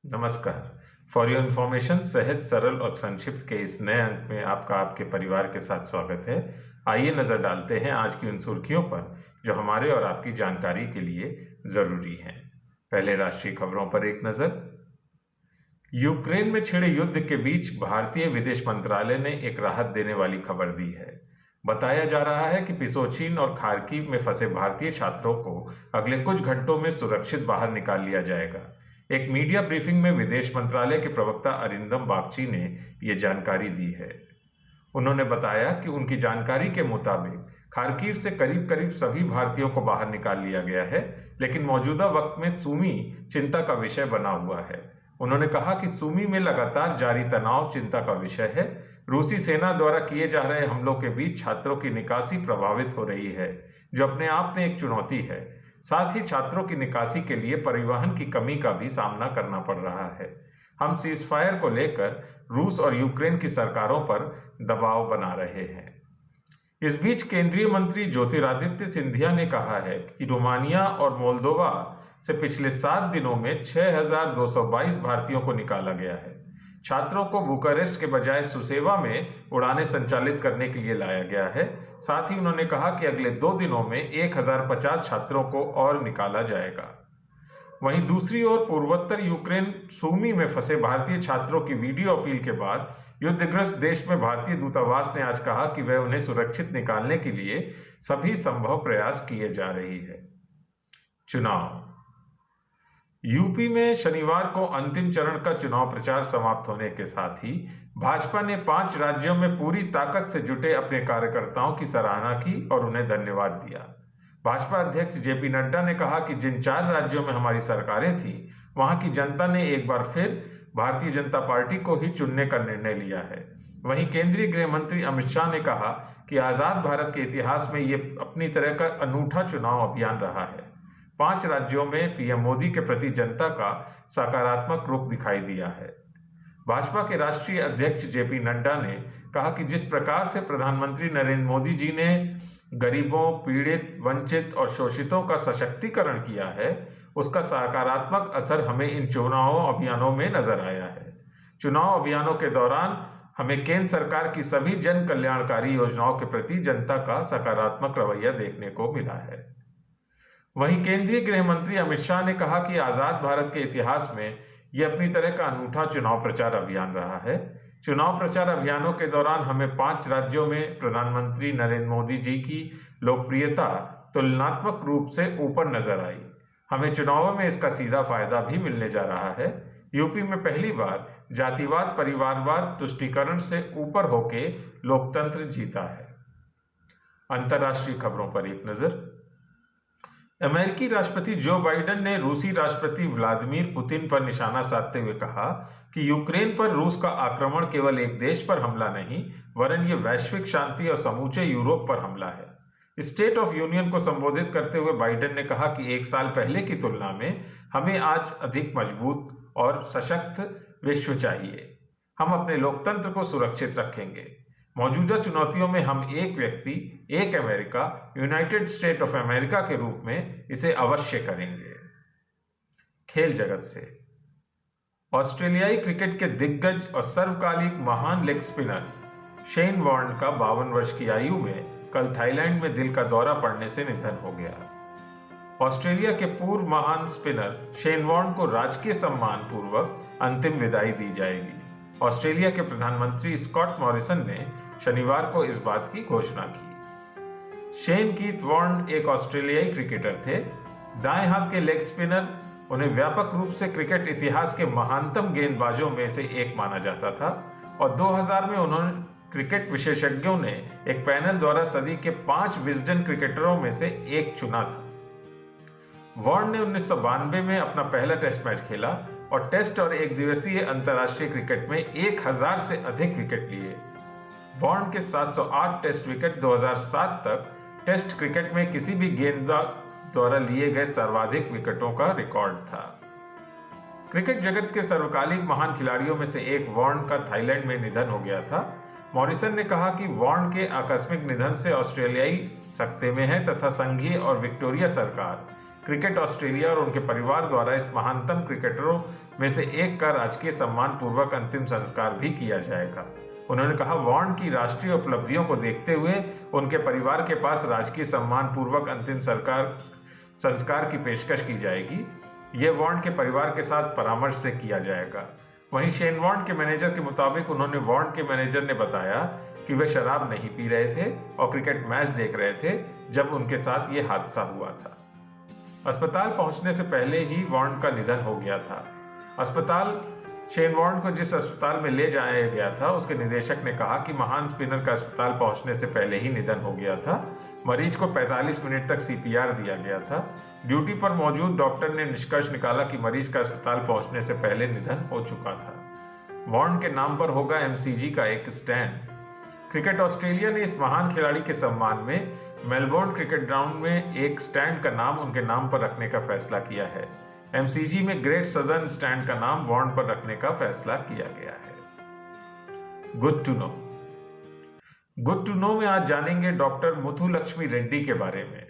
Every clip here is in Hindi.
नमस्कार। फॉर योर इन्फॉर्मेशन सहज सरल और संक्षिप्त के इस नए अंक में आपका आपके परिवार के साथ स्वागत है। आइए नजर डालते हैं आज की उन सुर्खियों पर जो हमारे और आपकी जानकारी के लिए जरूरी हैं। पहले राष्ट्रीय खबरों पर एक नजर। यूक्रेन में छिड़े युद्ध के बीच भारतीय विदेश मंत्रालय ने एक राहत देने वाली खबर दी है। बताया जा रहा है कि पिसोचीन और खार्किव में फंसे भारतीय छात्रों को अगले कुछ घंटों में सुरक्षित बाहर निकाल लिया जाएगा। एक मीडिया ब्रीफिंग में विदेश मंत्रालय के प्रवक्ता अरिंदम बागची ने यह जानकारी दी है। उन्होंने बताया कि उनकी जानकारी के मुताबिक खार्किव से करीब करीब सभी भारतीयों को बाहर निकाल लिया गया है, लेकिन मौजूदा वक्त में सूमी चिंता का विषय बना हुआ है। उन्होंने कहा कि सूमी में लगातार जारी तनाव चिंता का विषय है। रूसी सेना द्वारा किए जा रहे हमलों के बीच छात्रों की निकासी प्रभावित हो रही है, जो अपने आप में एक चुनौती है। साथ ही छात्रों की निकासी के लिए परिवहन की कमी का भी सामना करना पड़ रहा है। हम सीजफायर को लेकर रूस और यूक्रेन की सरकारों पर दबाव बना रहे हैं। इस बीच केंद्रीय मंत्री ज्योतिरादित्य सिंधिया ने कहा है कि रोमानिया और मोल्दोवा से पिछले 7 दिनों में 6,222 भारतीयों को निकाला गया है। छात्रों को बुकारेस्ट के बजाय सुसेवा में उड़ानें संचालित करने के लिए लाया गया है। साथ ही उन्होंने कहा कि अगले 2 दिनों में 1,050 छात्रों को और निकाला जाएगा। वहीं दूसरी ओर पूर्वोत्तर यूक्रेन सूमी में फंसे भारतीय छात्रों की वीडियो अपील के बाद युद्धग्रस्त देश में भारतीय दूतावास ने आज कहा कि वह उन्हें सुरक्षित निकालने के लिए सभी संभव प्रयास किए जा रही है। चुनाव। यूपी में शनिवार को अंतिम चरण का चुनाव प्रचार समाप्त होने के साथ ही भाजपा ने 5 राज्यों में पूरी ताकत से जुटे अपने कार्यकर्ताओं की सराहना की और उन्हें धन्यवाद दिया। भाजपा अध्यक्ष जेपी नड्डा ने कहा कि जिन 4 राज्यों में हमारी सरकारें थीं, वहां की जनता ने एक बार फिर भारतीय जनता पार्टी को ही चुनने का निर्णय लिया है। वहीं केंद्रीय गृह मंत्री अमित शाह ने कहा कि आजाद भारत के इतिहास में ये अपनी तरह का अनूठा चुनाव अभियान रहा है। 5 राज्यों में पीएम मोदी के प्रति जनता का सकारात्मक रुख दिखाई दिया है। भाजपा के राष्ट्रीय अध्यक्ष जेपी नड्डा ने कहा कि जिस प्रकार से प्रधानमंत्री नरेंद्र मोदी जी ने गरीबों, पीड़ित, वंचित और शोषितों का सशक्तिकरण किया है, उसका सकारात्मक असर हमें इन चुनाव अभियानों में नजर आया है। चुनाव अभियानों के दौरान हमें केंद्र सरकार की सभी जन कल्याणकारी योजनाओं के प्रति जनता का सकारात्मक रवैया देखने को मिला है। वहीं केंद्रीय गृह मंत्री अमित शाह ने कहा कि आजाद भारत के इतिहास में यह अपनी तरह का अनूठा चुनाव प्रचार अभियान रहा है। चुनाव प्रचार अभियानों के दौरान हमें 5 राज्यों में प्रधानमंत्री नरेंद्र मोदी जी की लोकप्रियता तुलनात्मक रूप से ऊपर नजर आई। हमें चुनावों में इसका सीधा फायदा भी मिलने जा रहा है। यूपी में पहली बार जातिवाद, परिवारवाद, तुष्टीकरण से ऊपर होके लोकतंत्र जीता है। अंतर्राष्ट्रीय खबरों पर एक नजर। अमेरिकी राष्ट्रपति जो बाइडेन ने रूसी राष्ट्रपति व्लादिमीर पुतिन पर निशाना साधते हुए कहा कि यूक्रेन पर रूस का आक्रमण केवल एक देश पर हमला नहीं, वरन यह वैश्विक शांति और समूचे यूरोप पर हमला है। स्टेट ऑफ यूनियन को संबोधित करते हुए बाइडेन ने कहा कि 1 साल पहले की तुलना में हमें आज अधिक मजबूत और सशक्त विश्व चाहिए। हम अपने लोकतंत्र को सुरक्षित रखेंगे। मौजूदा चुनौतियों में हम एक व्यक्ति, एक America, United state of America के रूप में इसे अवश्य करेंगे। खेल जगत से। ऑस्ट्रेलियाई क्रिकेट के दिग्गज और सर्वकालिक महान लेग स्पिनर शेन वॉर्न का 52 वर्ष की आयु में कल थाईलैंड में दिल का दौरा पड़ने से निधन हो गया। ऑस्ट्रेलिया के पूर्व महान स्पिनर शेन वॉर्न को राजकीय सम्मान पूर्वक अंतिम विदाई दी जाएगी। ऑस्ट्रेलिया के प्रधानमंत्री स्कॉट मॉरिसन ने शनिवार को इस बात की घोषणा की। शेन कीथ वॉर्न एक ऑस्ट्रेलियाई क्रिकेटर थे। दाएं हाथ के लेग स्पिनर, उन्हें व्यापक रूप से क्रिकेट इतिहास के महानतम गेंदबाजों में से एक माना जाता था और 2000 में उन्होंने क्रिकेट विशेषज्ञों ने एक पैनल द्वारा सदी के 5 विजडन क्रिकेटरों में से एक चुना था। वॉर्न ने 1992 में अपना पहला टेस्ट मैच खेला और टेस्ट और एक दिवसीय अंतर्राष्ट्रीय क्रिकेट में 1000 से अधिक विकेट लिए। वॉर्न के 708 टेस्ट विकेट 2007 तक टेस्ट क्रिकेट में किसी भी गेंदबाज द्वारा लिए गए सर्वाधिक विकेटों का रिकॉर्ड था। क्रिकेट जगत के सर्वकालिक महान खिलाड़ियों में से एक वॉर्न का थाईलैंड में निधन हो गया था। मॉरिसन ने कहा कि वॉर्न के आकस्मिक निधन से ऑस्ट्रेलियाई सकते में है तथा संघीय और विक्टोरिया सरकार क्रिकेट ऑस्ट्रेलिया और उनके परिवार द्वारा इस महानतम क्रिकेटरों में से एक का राजकीय सम्मान पूर्वक अंतिम संस्कार भी किया जाएगा। उन्होंने कहा, वॉर्न की राष्ट्रीय उपलब्धियों को देखते हुए उनके परिवार के पास राजकीय सम्मान पूर्वक अंतिम संस्कार की पेशकश की जाएगी। यह वॉर्न के परिवार के साथ परामर्श से किया जाएगा। वहीं शेन वॉर्न के मैनेजर के मुताबिक उन्होंने वॉर्न के मैनेजर ने बताया कि वे शराब नहीं पी रहे थे और क्रिकेट मैच देख रहे थे जब उनके साथ ये हादसा हुआ था। अस्पताल पहुंचने से पहले ही वॉर्न का निधन हो गया था। अस्पताल शेन वॉर्न को जिस अस्पताल में ले जाया गया था, उसके निदेशक ने कहा कि महान स्पिनर का अस्पताल पहुंचने से पहले ही निधन हो गया था। मरीज को 45 मिनट तक सीपीआर दिया गया था। ड्यूटी पर मौजूद डॉक्टर ने निष्कर्ष निकाला कि मरीज का अस्पताल पहुंचने से पहले निधन हो चुका था। वॉर्न के नाम पर होगा एमसीजी का एक स्टैंड। क्रिकेट ऑस्ट्रेलिया ने इस महान खिलाड़ी के सम्मान में मेलबोर्न क्रिकेट ग्राउंड में एक स्टैंड का नाम उनके नाम पर रखने का फैसला किया है। एमसीजी में ग्रेट सदर्न स्टैंड का नाम वॉर्न पर रखने का फैसला किया गया है। Good to know. Good to know में आज जानेंगे डॉक्टर मुथुलक्ष्मी रेड्डी के बारे में।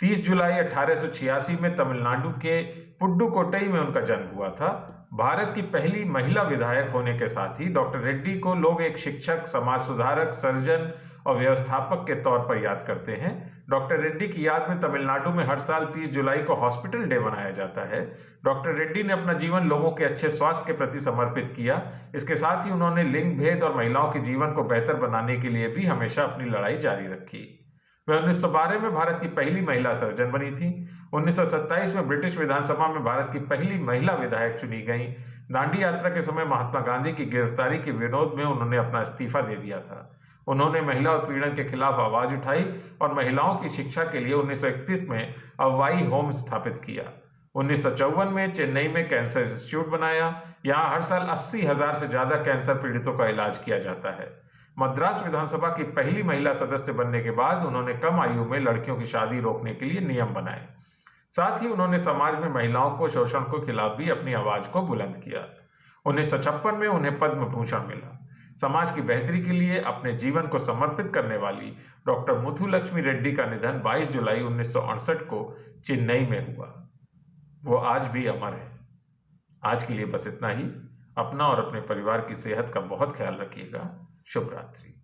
30 जुलाई 1886 में तमिलनाडु के पुडुकोट्टई में उनका जन्म हुआ था। भारत की पहली महिला विधायक होने के साथ ही डॉक्टर रेड्डी को लोग एक शिक्षक, समाज सुधारक, सर्जन और व्यवस्थापक के तौर पर याद करते हैं। डॉक्टर रेड्डी की याद में तमिलनाडु में हर साल 30 जुलाई को हॉस्पिटल डे मनाया जाता है। डॉक्टर रेड्डी ने अपना जीवन लोगों के अच्छे स्वास्थ्य के प्रति समर्पित किया। इसके साथ ही उन्होंने लिंग भेद और महिलाओं के जीवन को बेहतर बनाने के लिए भी हमेशा अपनी लड़ाई जारी रखी। वह 1912 में भारत की पहली महिला सर्जन बनी थी। 1927 में ब्रिटिश विधानसभा में भारत की पहली महिला विधायक चुनी गई। दांडी यात्रा के समय महात्मा गांधी की गिरफ्तारी के विरोध में उन्होंने अपना इस्तीफा दे दिया था। उन्होंने महिला उत्पीड़न के खिलाफ आवाज उठाई और महिलाओं की शिक्षा के लिए 1931 में अवाई होम स्थापित किया। 1954 में चेन्नई में कैंसर इंस्टीट्यूट बनाया। यहाँ हर साल 80,000 से ज्यादा कैंसर पीड़ितों का इलाज किया जाता है। मद्रास विधानसभा की पहली महिला सदस्य बनने के बाद उन्होंने कम आयु में लड़कियों की शादी रोकने के लिए नियम बनाए। साथ ही उन्होंने समाज में महिलाओं को शोषण के खिलाफ भी अपनी आवाज को बुलंद किया। 1956 में उन्हें पद्म भूषण मिला। समाज की बेहतरी के लिए अपने जीवन को समर्पित करने वाली डॉक्टर मुथुलक्ष्मी रेड्डी का निधन 22 जुलाई 1968 को चेन्नई में हुआ। वो आज भी अमर है। आज के लिए बस इतना ही। अपना और अपने परिवार की सेहत का बहुत ख्याल रखिएगा। शुभ रात्रि।